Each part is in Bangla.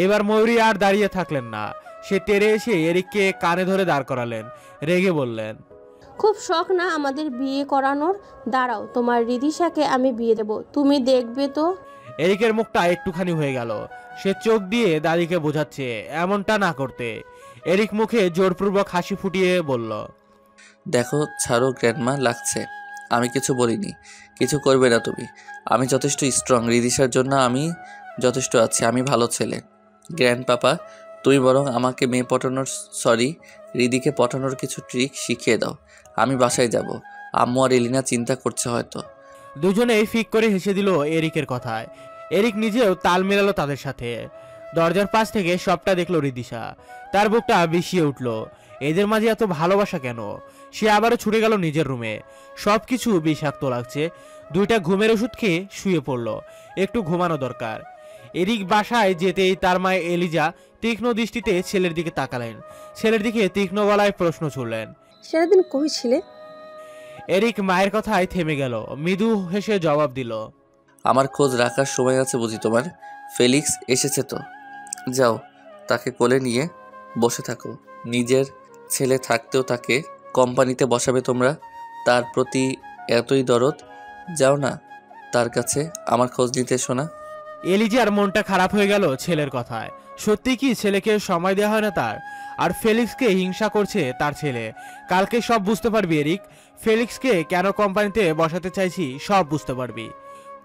এবার ময়ূরী আর দাঁড়িয়ে থাকলেন না, সে তেড়ে এসে এরিককে কানে ধরে দাঁড় করালেন। রেগে বললেন, খুব শখ না আমাদের বিয়ে করানোর? দাঁড়াও, তোমার রিদিশাকে আমি বিয়ে দেব, তুমি দেখবে তো। এরিকের মুখটা একটুখানি হয়ে গেল। সে চোখ দিয়ে দাদিকে বোঝাচ্ছে এমনটা না করতে। এরিক মুখে জোরপূর্বক হাসি ফুটিয়ে বলল, দেখো ছাড়ো গ্র্যান্ডমা, লাগছে। আমি কিছু বলিনি, কিছু করবে না তুমি। আমি যথেষ্ট স্ট্রং, রিদিশার জন্য আমি যথেষ্ট আছি। আমি ভালো ছেলে। গ্র্যান্ড পাপা, তুই বরং আমাকে মেয়ে পটানোর, সরি রিদিকে পটানোর কিছু ট্রিক শিখিয়ে দাও। আমি বাসায় যাব। আম্মু আর এলিনা চিন্তা করছে হয়তো। দুজনেই ফিক করে হেসে দিল এরিকের কথায়। এরিক নিজেও তাল মেলালো তাদের সাথে। দরজার পাশ থেকে সবটা দেখলো রিদিশা। তার বুকটা বিষিয়ে উঠল। এদের মাঝে এত ভালোবাসা কেন? সে আবারও ছুটে গেল নিজের রুমে। সবকিছু বিষাক্ত লাগছে। দুইটা ঘুমের ওষুধ খেয়ে শুয়ে পড়ল। একটু ঘুমানো দরকার। এরিক বাসায় যেতেই তার মা এলিজা তীক্ষ্ণ দৃষ্টিতে ছেলের দিকে তাকালেন। ছেলের দিকে তীক্ষ্ণ গলায় প্রশ্ন ছুড়লেন। সারাদিন কই ছিলে? এরিক মায়ের কথায় থেমে গেল, মৃদু হেসে জবাব দিল, আমার খোঁজ রাখার সময় আছে বুঝি তোমার? ফেলিক্স এসেছে তো, যাও তাকে কোলে নিয়ে বসে থাকো। নিজের ছেলে থাকতেও তাকে কোম্পানিতে বসাবে তোমরা? তার প্রতি এতই দরদ, যাও না তার কাছে, আমার খোঁজ নিতে এসো না। এলিজার মনটা খারাপ হয়ে গেল ছেলের কথায়। সত্যি কি ছেলেকে সময় দেওয়া হয় না তার? আর ফেলিক্সকে হিংসা করছে তার ছেলে। কালকে সব বুঝতে পারবি এরিক। ফেলিক্সকে কেন কোম্পানিতে বসাতে চাইছি সব বুঝতে পারবি।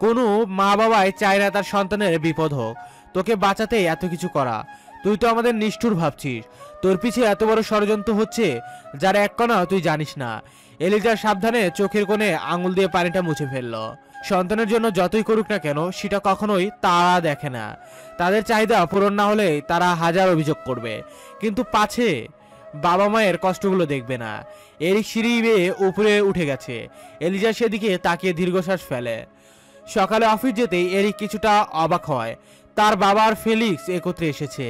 কোনো মা বাবাই চায় না তার সন্তানের বিপদ হোক। তোকে বাঁচাতে এত কিছু করা, তুই তো আমাদের নিষ্ঠুর ভাবছিস। তোর পিছে এত বড় ষড়যন্ত্র হচ্ছে যার এক কণা তুই জানিস না। এলিজার সাবধানে চোখের কোণে আঙুল দিয়ে পানিটা মুছে ফেলল। সন্তানের জন্য যতই করুক না কেন সেটা কখনোই তারা দেখে না। তাদের চাহিদা পূরণ না হলে তারা হাজার অভিযোগ করবে, কিন্তু পাছে বাবা মায়ের কষ্টগুলো দেখবে না। এরিক সিঁড়ি বেয়ে উপরে উঠে গেছে। এলিজা সেদিকে তাকিয়ে দীর্ঘশ্বাস ফেলে। সকালে অফিস যেতেই এরিক কিছুটা অবাক হয়। তার বাবা আর ফেলিক্স একত্রে এসেছে।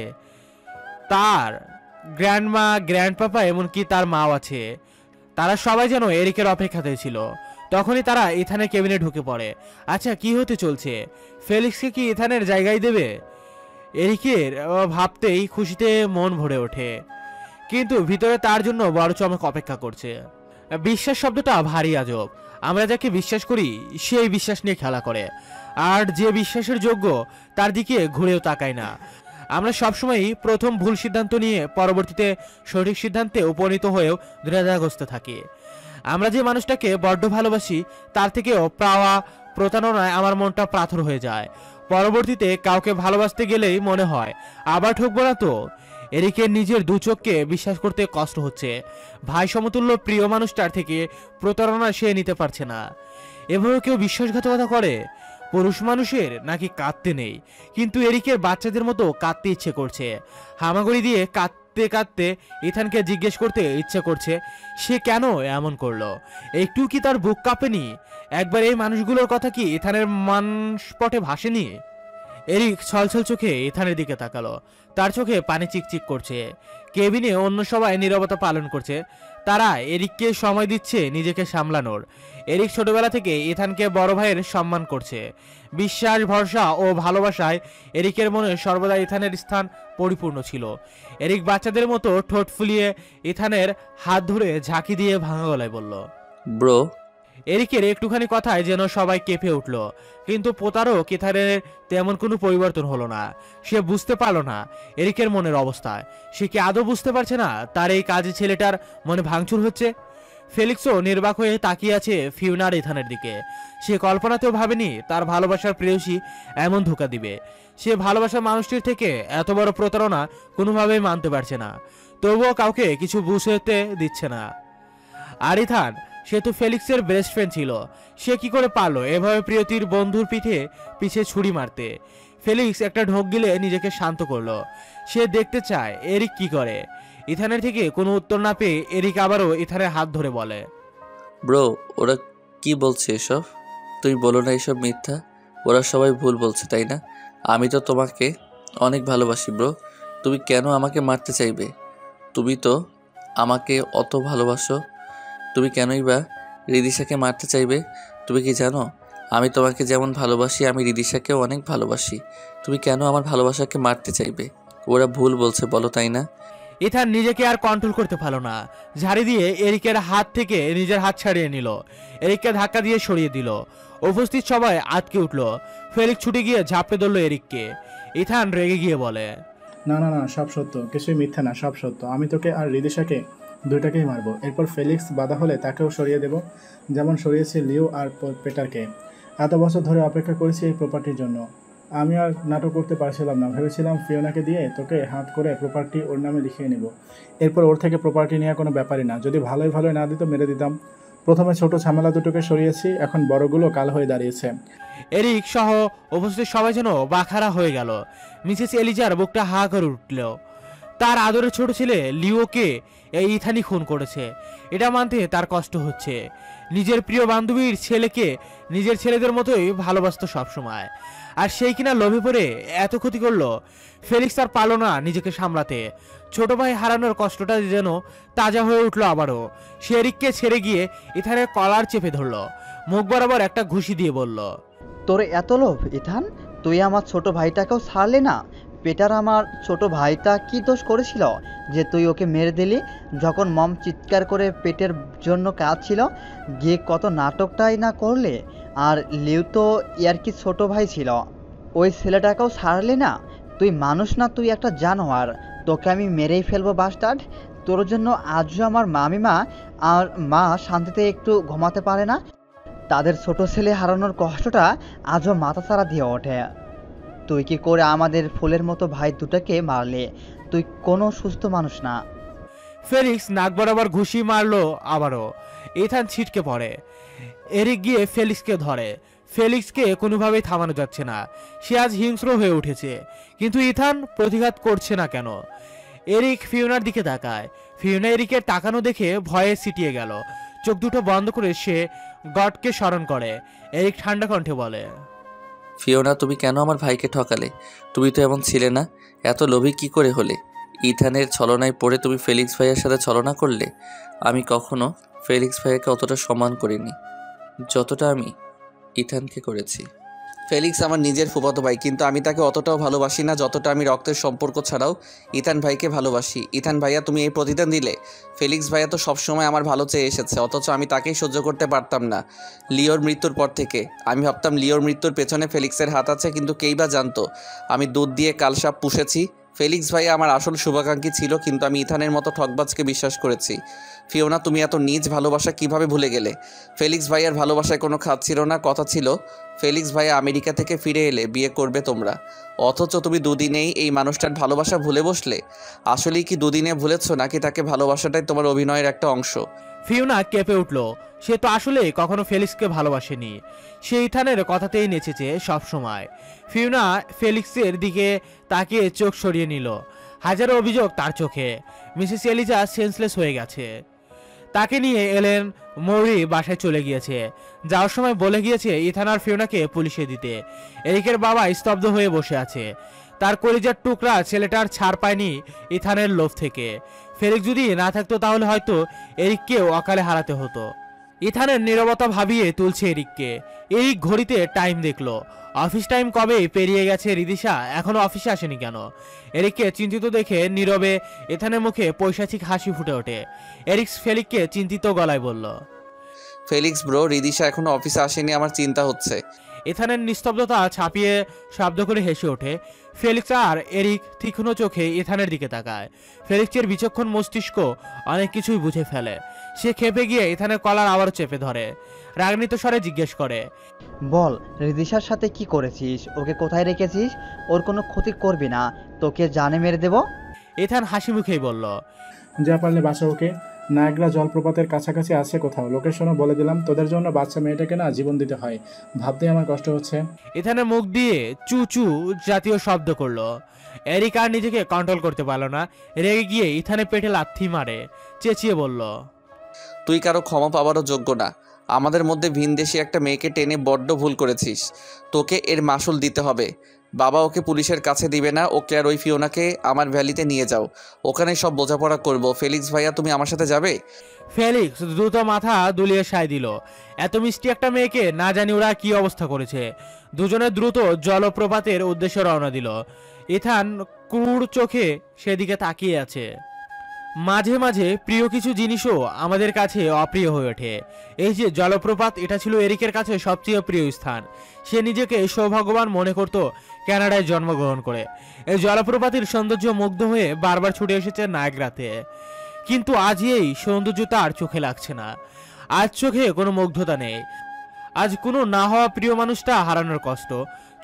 তার গ্র্যান্ডমা, গ্র্যান্ডপাপা, এমনকি তার মাও আছে। তারা সবাই যেন এরিকের অপেক্ষাতে ছিল। তখনই তারা ইথানের কেবিনে ঢুকে পড়ে। আচ্ছা, কি হতে চলছে? ফেলিক্সকে কি ইথানের জায়গায় দেবে? এরিকের ভাবতেই খুশিতে মন ভরে ওঠে, কিন্তু ভিতরে তার জন্য বড় চমক অপেক্ষা করছে। বিশ্বাস শব্দটা ভারী আজব। আমরা যাকে বিশ্বাস করি সেই বিশ্বাস নিয়ে খেলা করে, আর যে বিশ্বাসের যোগ্য তার দিকে ঘুরেও তাকায় না। আমরা সবসময়ই প্রথম ভুল সিদ্ধান্ত নিয়ে পরবর্তীতে সঠিক সিদ্ধান্তে উপনীত হয়েও দ্বিধাগ্রস্ত থাকি। আমরা যে মানুষটাকে বড্ড ভালোবাসি তার থেকেও পাওয়া প্রতারণায় আমার মনটা পাথর হয়ে যায়। পরবর্তীতে কাউকে ভালোবাসতে গেলেই মনে হয় আবার ঠকবো না তো। এরিকের নিজের দু চোখকে বিশ্বাস করতে কষ্ট হচ্ছে। ভাই সমতুল্য প্রিয় মানুষটার থেকে প্রতারণা সে নিতে পারছে না। এভাবে কেউ বিশ্বাসঘাতকতা করে? পুরুষ মানুষের নাকি কাঁদতে নেই, কিন্তু এরিকের বাচ্চাদের মতো কাঁদতে ইচ্ছে করছে। হামাগুড়ি দিয়ে কাঁদতে কাঁদতে ইথানকে জিজ্ঞেস করতে ইচ্ছে করছে সে কেন এমন করলো। একটু কি তার বুক কাঁপেনি? একবার এই মানুষগুলোর কথা কি ইথানের মানসপটে ভাসেনি? এরিক ছলছল চোখে ইথানের দিকে তাকালো। তার চোখে পানি চিকচিক করছে। কেবিনে অন্য সবাই নীরবতা পালন করছে। তারা এরিককে সময় দিচ্ছে নিজেকে সামলানোর। এরিক ছোটবেলা থেকে ইথানকে বড় ভাইয়ের সম্মান করছে। বিশ্বাস, ভরসা ও ভালোবাসায় এরিকের মনে সর্বদা ইথানের স্থান পরিপূর্ণ ছিল। এরিক বাচ্চাদের মতো ঠোঁট ফুলিয়ে ইথানের হাত ধরে ঝাঁকি দিয়ে ভাঙা গলায় বলল, ব্রো। এরিকের একটুখানি কথায় যেন সবাই কেঁপে উঠল, কিন্তু প্রতারক ইথানের তেমন কোনো পরিবর্তন হলো না। সে বুঝতে পারলো না এরিকের মনের অবস্থা। সে কি আদৌ বুঝতে পারছে না তার এই কাজে ছেলেটার মনে ভাঙচুর হচ্ছে? ফেলিক্সও নির্বাক হয়ে তাকিয়ে আছে ফিউনার ইথানের দিকে। সে কল্পনাতেও ভাবেনি তার ভালোবাসার প্রেয়সী এমন ধোঁকা দিবে। সে ভালোবাসার মানুষটির থেকে এত বড় প্রতারণা কোনোভাবেই মানতে পারছে না, তবুও কাউকে কিছু বুঝতে দিচ্ছে না। আর ইথান, সে তো ফেলিক্সের বেস্ট ফ্রেন্ড ছিল। সে কি করে পারলো এভাবে প্রিয়তির বন্ধুর পিছে ছুরি মারতে? ফেলিক্স একটা ঢোক গিলে নিজেকে শান্ত করলো। সে দেখতে চায় এরিক কি করে। ইথানের থেকে কোনো উত্তর না পেয়ে এরিক আবারও ইথানের হাত ধরে বলে, ব্রো, ওরা কি বলছে এসব? তুমি বলো না এসব মিথ্যা। ওরা সবাই ভুল বলছে, তাই না? আমি তো তোমাকে অনেক ভালোবাসি ব্রো। তুমি কেন আমাকে মারতে চাইবে? তুমি তো আমাকে অত ভালোবাসো, তুমি কেনই বা রিদিশাকে মারতে চাইবে? তুমি কি জানো আমি তোমাকে যেমন ভালোবাসি আমি রিদিশাকেও অনেক ভালোবাসি। তুমি কেন আমার ভালোবাসাকে মারতে চাইবে? ওরা ভুল বলছে বলো, তাই না? ইথান নিজেকে আর কন্ট্রোল করতে পারল না, ঝাড়ি দিয়ে এরিকের হাত থেকে নিজের হাত ছাড়িয়ে নিল, এরিককে ধাক্কা দিয়ে সরিয়ে দিল। উপস্থিত সবাই আটকে উঠল। ফেলিক্স ছুটে গিয়ে ঝাঁপড়ে ধরল এরিককে। ইথান রেগে গিয়ে বলে, না না না, সব সত্য, কিছুই মিথ্যা না, সব সত্য। আমি তোকে আর রিদিশাকে দুইটাকেই মারবো। এরপর ফেলিক্স বাধা হলে তাকেও সরিয়ে দেব, যেমন সরিয়েছি লিও আর পেটারকে। এত বছর ধরে অপেক্ষা করেছি এই প্রপার্টির জন্য। আমি আর নাটক করতে পারছিলাম না, ভেবেছিলাম ফিওনাকে দিয়ে তোকে হাত করে প্রপার্টি ওর নামে লিখিয়ে নেব। এরপর ওর থেকে প্রপার্টি নেওয়া কোনো ব্যাপারই না, যদি ভালোই ভালোই না দিত মেরে দিতাম। প্রথমে ছোট ঝামেলা দুটোকে সরিয়েছি, এখন বড়গুলো কাল হয়ে দাঁড়িয়েছে। এরিক সহ উপস্থিত সবাই যেন বাখারা হয়ে গেল। মিসেস এলিজার বুকটা হা করে উঠল। তার আদরের ছোট ছেলে লিওকে এই ইথানি খুন করেছে, এটা মানতে তার কষ্ট হচ্ছে। নিজের প্রিয় বান্ধবীর ছেলেকে নিজের ছেলেদের মতোই ভালোবাসতো সবসময়, আর সেই কিনা লোভে পড়ে এত ক্ষতি করলো। ফেলিক্স আর পারল না নিজেকে সামলাতে। ছোট ভাই হারানোর কষ্টটা যেন তাজা হয়ে উঠলো আবারও। সে এরিককে ছেড়ে গিয়ে ইথানের কলার চেপে ধরলো, মুখ বরাবর একটা ঘুষি দিয়ে বলল, তোর এত লোভ ইথান? তুই আমার ছোট ভাইটাকেও ছাড়লি না। পেটার আমার ছোট ভাইটা কি দোষ করেছিল যে তুই ওকে মেরে দিলি? যখন মম চিৎকার করে পেটের জন্য কাঁদছিল, গিয়ে কত নাটকটাই না করলে। আর লিউ তো ইয়ার কি ছোট ভাই ছিল, ওই ছেলেটাকেও ছাড়লি না। তুই মানুষ না, তুই একটা জানোয়ার। তোকে আমি মেরেই ফেলবো বাস্টার্ড। তোর জন্য আজও আমার মামিমা আর মা শান্তিতে একটু ঘুমাতে পারে না। তাদের ছোট ছেলে হারানোর কষ্টটা আজও মাথাছাড়া দিয়ে ওঠে। তুই কি করে আমাদের ফুলের মতো ভাই দুটাকে মারলে? তুই কোনো সুস্থ মানুষ না। ফেলিক্স নাক বরাবর ঘুষি মারলো আবারও। ইথান ছিটকে পড়ে। এরিক গিয়ে ফেলিক্সকে ধরে। ফেলিক্সকে কোনোভাবেই থামানো যাচ্ছে না, সে আজ হিংস্র হয়ে উঠেছে। কিন্তু ইথান প্রতিঘাত করছে না কেন? এরিক ফিওনার দিকে তাকায়। ফিওনা এরিকের তাকানো দেখে ভয়ে সিটিয়ে গেল। চোখ দুটো বন্ধ করে সে গডকে স্মরণ করে। এরিক ঠান্ডা কণ্ঠে বলে, ফিওনা, তুমি কেন আমার ভাইকে ঠকালে? তুমি তো এমন ছিলে না। এত লোভী কি করে হলে? ইথানের ছলনায় পড়ে তুমি ফেলিক্স ভাইয়ের সাথে ছলনা করলে। আমি কখনো ফেলিক্স ভাইয়াকে অতটা সম্মান করিনি যতটা আমি ইথানকে করেছি। ফেলিক্স আমার নিজের ফুফাতো ভাই, কিন্তু আমি তাকে অতটাও ভালোবাসি না যতটা আমি রক্তের সম্পর্ক ছাড়াও ইথান ভাইকে ভালোবাসি। ইথান ভাইয়া, তুমি এই প্রতিদান দিলে। ফেলিক্স ভাইয়া তো সবসময় আমার ভালো চেয়ে এসেছে, অথচ আমি তাকেই সহ্য করতে পারতাম না লিওর মৃত্যুর পর থেকে। আমি ভাবতাম লিওর মৃত্যুর পেছনে ফেলিক্সের হাত আছে, কিন্তু কেই বা জানতো আমি দুধ দিয়ে কালসাপ পুষেছি। ফেলিক্স ভাইয়া আমার আসল শুভাকাঙ্ক্ষী ছিল, কিন্তু আমি ইথানের মতো ঠকবাজকে বিশ্বাস করেছি। ফিওনা, তুমি এত নিজ ভালোবাসা কিভাবে ভুলে গেলে? ফেলিক্স ভাইয়ার ভালোবাসায় কোনো খাত ছিল না, কথা ছিল ফেলিক্স ভাইয়া আমেরিকা থেকে ফিরে এলে বিয়ে করবে তোমরা, অথচ তুমি দুদিনেই এই মানুষটার ভালোবাসা ভুলে বসলে। আসলেই কি দুদিনে ভুলেছো, নাকি তাকে ভালোবাসাটাই তোমার অভিনয়ের একটা অংশ? ফিওনা কেঁপে উঠল। সে তো আসলে কখনো ফেলিক্সকে ভালোবাসেনি, সে ইথানের কথাতেই নেচেছে সব সময়। ফিওনা ফেলিক্সের দিকে তাকিয়ে চোখ সরিয়ে নিল। হাজারো অভিযোগ তার চোখে। মিসেস এলিজা সেন্সলেস হয়ে গেছে। তাকে নিয়ে এলেন মৌরি বাসায় চলে গিয়েছে। যাওয়ার সময় বলে গিয়েছে ইথান আর ফিওনাকে পুলিশে দিতে। এরিকের বাবা স্তব্ধ হয়ে বসে আছে। তার কলিজার টুকরা ছেলেটার ছাড় পায়নি ইথানের লোভ থেকে। ফেলিক্স যদি না থাকতো তাহলে হয়তো এরিককেও অকালে হারাতে হতো। ইথানের নীরবতা ভাবিয়ে তুলছে এরিককে। এরিক ঘড়িতে টাইম দেখলো। অফিস টাইম কবে পেরিয়ে গেছে। রিদিশা এখনো অফিসে আসেনি কেন? এরিককে চিন্তিত দেখে নীরবে ইথানের মুখে পৈশাচিক হাসি ফুটে ওঠে। এরিক ফেলিক্সকে চিন্তিত গলায় বলল, ফেলিক্স ব্রো, রিদিশা এখনো অফিসে আসেনি, আমার চিন্তা হচ্ছে। ইথানের নিস্তব্ধতা ছাপিয়ে শব্দ করে হেসে ওঠে। ফেলিক্স আর এরিক তীক্ষ্ণ চোখে ইথানের দিকে তাকায়। ফেলিক্সের বিচক্ষণ মস্তিষ্ক অনেক কিছুই বুঝে ফেলে। সে খেপে গিয়ে ইথানের কলার আবারও চেপে ধরে। রাগান্বিত স্বরে জিজ্ঞেস করে, বল, রিদিশার সাথে কি করেছিস? ওকে কোথায় রেখেছিস? ওর কোনো ক্ষতি করবি না, তোকে জানে মেরে দেব। ইথান হাসি মুখেই বলল, যা পারলে বাঁচা ওকে। নায়াগ্রা জলপ্রপাতের কাছাকাছি আছে কোথাও, লোকেশনও বলে দিলাম। তোদের জন্য বাচ্চা মেয়েটাকে না জীবন দিতে হয়, ভাবতেই আমার কষ্ট হচ্ছে। ইথানের মুখ দিয়ে চু চু জাতীয় শব্দ করলো। এরিক আর নিজেকে কন্ট্রোল করতে পারল না। রেগে গিয়ে ইথানের পেটে লাথি মারে, চেঁচিয়ে বলল, তুই কারো ক্ষমা পাওয়ারও যোগ্য না। আমাদের মধ্যে ভিনদেশি একটা মেয়েকে টেনে বড্ড ভুল করেছিস, তোকে এর মাসুল দিতে হবে। বাবা ওকে পুলিশের কাছে দিবে না, ওকে আর ওই ফিওনাকে আমার ভ্যালিতে নিয়ে যাও, ওখানে সব বোঝাপড়া করব। ফেলিক্স ভাইয়া, তুমি আমার সাথে যাবে? ফেলিক্স দ্রুত মাথা দুলিয়ে সায় দিল। এত মিষ্টি একটা মেয়েকে না জানি ওরা কি অবস্থা করেছে। দুজনে দ্রুত জলপ্রপাতের উদ্দেশ্যে রওনা দিল। ইথান ক্রূর চোখে সেদিকে তাকিয়ে আছে। মাঝে মাঝে প্রিয় কিছু জিনিসও আমাদের কাছে অপ্রিয় হয়ে ওঠে। এই যে জলপ্রপাত, এটা ছিল এরিকের কাছে সবচেয়ে প্রিয় স্থান। সে নিজেকে সৌভাগ্যবান মনে করত কানাডায় জন্মগ্রহণ করে। এই জলপ্রপাতের সৌন্দর্য মুগ্ধ হয়ে বারবার ছুটে এসেছে নায়গ্রাতে। কিন্তু আজ এই সৌন্দর্য তার চোখে লাগছে না। আজ চোখে কোনো মুগ্ধতা নেই। আজ কোনো না হওয়া প্রিয় মানুষটা হারানোর কষ্ট।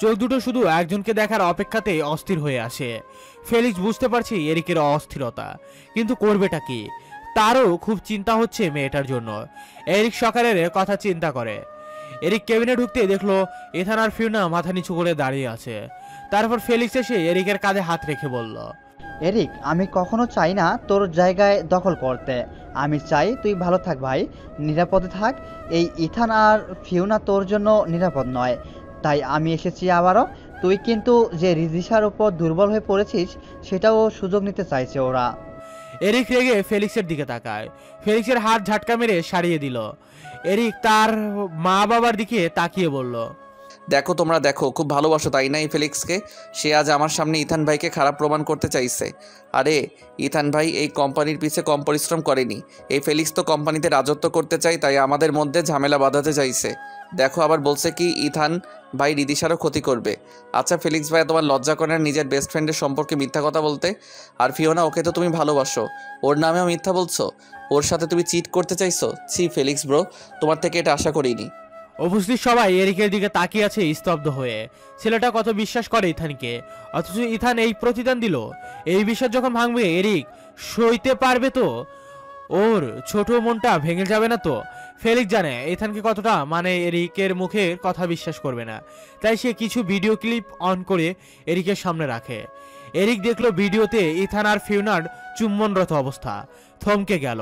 চোখ দুটো শুধু একজনকে দেখার অপেক্ষাতেই অস্থির হয়ে আসে। ফেলিক্স বুঝতে পারছি এরিকের অস্থিরতা, কিন্তু করবেটা কি? তারও খুব চিন্তা হচ্ছে মেয়েটার জন্য। এরিক সকালের কথা চিন্তা করে। এরিক কেবিনে ঢুকতে দেখলো ইথান আর ফিওনা মাথা নিচু করে দাঁড়িয়ে আছে। তারপর ফেলিক্স এসে এরিকের কাঁধে হাত রেখে বলল, এরিক, আমি কখনো চাই না তোর জায়গায় দখল করতে। আমি চাই তুই ভালো থাক ভাই, নিরাপদে থাক। এই ইথান আর ফিওনা তোর জন্য নিরাপদ নয়, তাই আমি এসেছি আবারও। তুই কিন্তু যে রিদিশার উপর দুর্বল হয়ে পড়েছিস, সেটাও সুযোগ নিতে চাইছে ওরা। এরিক রেগে ফেলিক্সের দিকে তাকায়। ফেলিক্সের হাত ঝাটকা মেরে সারিয়ে দিল। এরিক তার মা বাবার দিকে তাকিয়ে বলল, দেখো, তোমরা দেখো, খুব ভালোবাসো তাই না এই ফেলিক্সকে? সে আজ আমার সামনে ইথান ভাইকে খারাপ প্রমাণ করতে চাইছে। আরে ইথান ভাই এই কোম্পানির পিছে কম পরিশ্রম করেনি। এই ফেলিক্স তো কোম্পানিতে রাজত্ব করতে চাই, তাই আমাদের মধ্যে ঝামেলা বাঁধাতে চাইছে। দেখো, আবার বলছে কি ইথান ভাই রিদিশারও ক্ষতি করবে। আচ্ছা ফেলিক্স ভাই, তোমার লজ্জা করে না নিজের বেস্ট ফ্রেন্ডের সম্পর্কে মিথ্যা কথা বলতে? আর ফিওনা, ওকে তো তুমি ভালোবাসো, ওর নামেও মিথ্যা বলছো? ওর সাথে তুমি চিট করতে চাইছো? ছি ফেলিক্স ব্রো, তোমার থেকে এটা আশা করিনি। উপস্থিত সবাই এরিকের দিকে তাকিয়ে আছে স্তব্ধ হয়ে। ছেলেটা কত বিশ্বাস করে ইথানকে, অথচ ইথান এই প্রতিদান দিল। এই বিশ্বাস যখন ভাঙবে এরিক সইতে পারবে তো? ওর ছোট মনটা ভেঙে যাবে না তো? ফেলিক্স জানে ইথানকে কতটা মানে এরিকের মুখের কথা বিশ্বাস করবে না। তাই সে কিছু ভিডিও ক্লিপ অন করে এরিকের সামনে রাখে। এরিক দেখলো ভিডিওতে ইথান আর ফিওনার চুম্বনরত অবস্থা। থমকে গেল।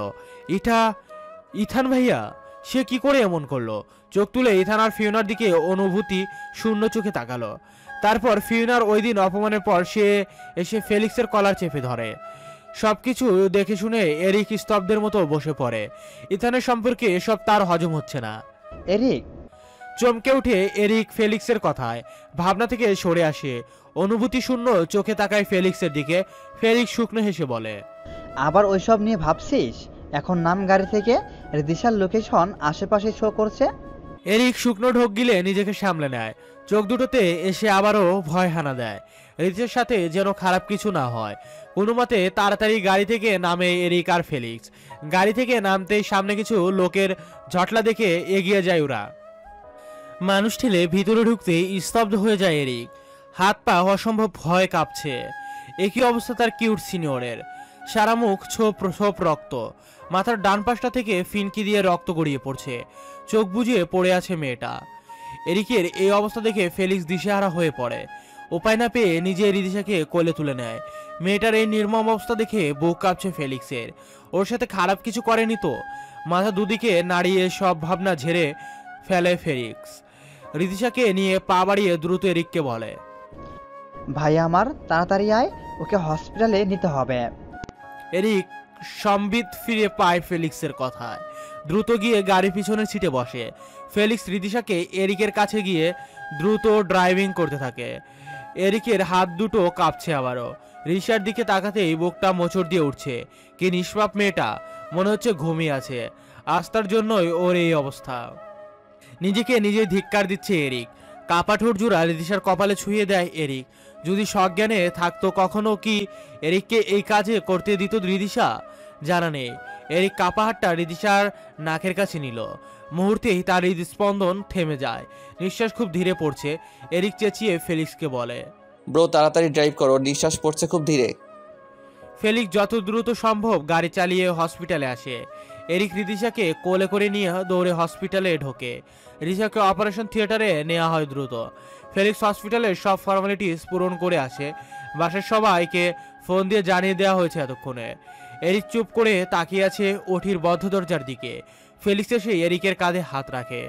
এটা ইথান ভাইয়া? সে কি করে এমন করলো? চোখ তুলে ইথান আর ফিওনার দিকে অনুভূতি শূন্য চোখে তাকালো। তারপর ফিওনার ওই দিন অপমানের পর সে এসে ফেলিক্সের কলার চেপে ধরে। সবকিছু দেখে শুনে এরিক স্তব্ধের মতো বসে পড়ে। ইথানের সম্পর্কে এসব তার হজম হচ্ছে না। এরিক, চমকে উঠে এরিক ফেলিক্সের কথায় ভাবনা থেকে সরে আসে। অনুভূতি শূন্য চোখে তাকায় ফেলিক্সের দিকে। ফেলিক্স শুকনো হেসে বলে, আবার ওইসব নিয়ে ভাবছিস? এখন নাম গাড়ি থেকে রিদিশার লোকেশন আশেপাশে শো করছে। এরিক শুকনো ঢোক গিলে নিজেকে সামলে নেয়। চোখ দুটোতে এসে আবারও ভয় হানা দেয়। রিতের সাথে যেন খারাপ কিছু না হয়। কোনো মতে তাড়াতাড়ি গাড়ি থেকে নামে এরিক আর ফেলিক্স। গাড়ি থেকে নামতেই সামনে কিছু লোকের জটলা দেখে এগিয়ে যায় ওরা। মানুষ ঠেলে ভিতরে ঢুকতেই স্তব্ধ হয়ে যায় এরিক। হাত পা অসম্ভব ভয় কাঁপছে। একই অবস্থা তার কিউট সিনিয়রের। সারা মুখ ছোপ ছোপ রক্ত। মাথার ডান পাশটা থেকে ফিনকি দিয়ে রক্ত গড়িয়ে পড়ছে। চোখ বুজিয়ে পড়ে আছে মেয়েটা। এরিকের এই অবস্থা দেখে ফেলিক্স দিশেহারা হয়ে পড়ে। উপায় না পেয়ে নিজে রিদিশাকে কোলে তুলে নেয়। মেয়েটার এই নির্মম অবস্থা দেখে বুক কাঁপছে ফেলিক্সের। ওর সাথে খারাপ কিছু করেনি তো? মাথা দুদিকে নাড়িয়ে সব ভাবনা ঝেড়ে ফেলে ফেলিক্স। রিদিশাকে নিয়ে পা বাড়িয়ে দ্রুত এরিককে বলে, ভাই আমার, তাড়াতাড়ি আয়, ওকে হসপিটালে নিতে হবে। এরিক সম্বিত ফিরে পায় ফেলিক্সের কথায়। দ্রুত গিয়ে গাড়ি পিছনের সিটে বসে। ফেলিক্স রিদিশাকে এরিকের কাছে গিয়ে দ্রুত ড্রাইভিং করতে থাকে। এরিকের হাত দুটো কাঁপছে আবারও। রিশার দিকে তাকাতেই বুকটা মোচড় দিয়ে উঠছে। কি নিষ্পাপ মেয়েটা, মনে হচ্ছে ঘুমিয়ে আছে। আস্থার জন্যই ওর এই অবস্থা। নিজেকে নিজে ধিক্কার দিচ্ছে এরিক। কাপা ঠোঁট জোড়া রিদিশার কপালে ছুঁয়ে দেয় এরিক। যদি সজ্ঞানে থাকতো কখনো কি এরিককে এই কাজে করতে দিত রিদিশা? জানা নেই। এরিক কাপা হাতটা রিদিশার নাকের কাছে নিল। মুহূর্তেই তার হৃদস্পন্দন থেমে যায়। নিঃশ্বাস খুব ধীরে পড়ছে। এরিক চেঁচিয়ে ফেলিক্সকে বলে, ব্রো তাড়াতাড়ি ড্রাইভ করো, নিঃশ্বাস পড়ছে খুব ধীরে। ফেলিক্স যত দ্রুত সম্ভব গাড়ি চালিয়ে হসপিটালে আসে। এরিক রিদিশাকে কোলে করে নিয়ে দৌড়ে হসপিটালে ঢোকে। রিদিশাকে অপারেশন থিয়েটারে নেওয়া হয় দ্রুত। ফেলিক্স হসপিটালের সব ফর্মালিটিস পূরণ করে আসে। বাসার সবাইকে ফোন দিয়ে জানিয়ে দেওয়া হয়েছে এতক্ষণে। এরিক চুপ করে তাকিয়ে আছে ওটির বদ্ধ দরজার দিকে। ফেলিক্স এসে এরিকের কাঁধে হাত রাখে।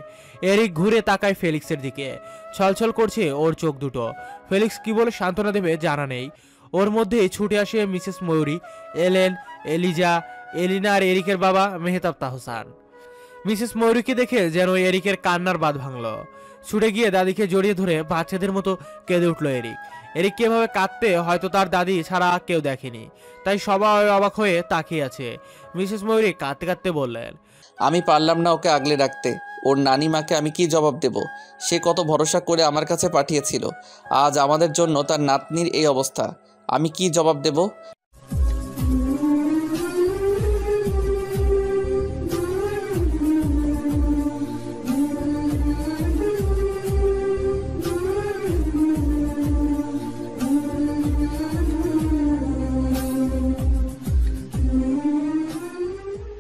এরিক ঘুরে তাকায় ফেলিক্সের দিকে। ছলছল করছে ওর চোখ দুটো। ফেলিক্স কি বলে সান্ত্বনা দেবে জানা নেই। ওর মধ্যেই ছুটে আসে মিসেস ময়ূরী, এলেন, এলিজা, এলিনা আর এরিকের বাবা মেহতাব তাহসান। মিসেস ময়ূরীকে দেখে যেন এরিকের কান্নার বাঁধ ভাঙল। ছুটে গিয়ে দাদিকে জড়িয়ে ধরে বাচ্চাদের মতো কেঁদে উঠল এরিক। এরিককে এভাবে কাঁদতে হয়তো তার দাদি ছাড়া কেউ দেখেনি, তাই সবাই অবাক হয়ে তাকিয়ে আছে। মিসেস ময়ূরী কাঁদতে কাঁদতে বললেন, আমি পারলাম না ওকে আগলে রাখতে। ওর নানিমাকে আমি কি জবাব দেব? সে কত ভরসা করে আমার কাছে পাঠিয়েছিল, আজ আমাদের জন্য তার নাতনির এই অবস্থা। আমি কি জবাব দেব?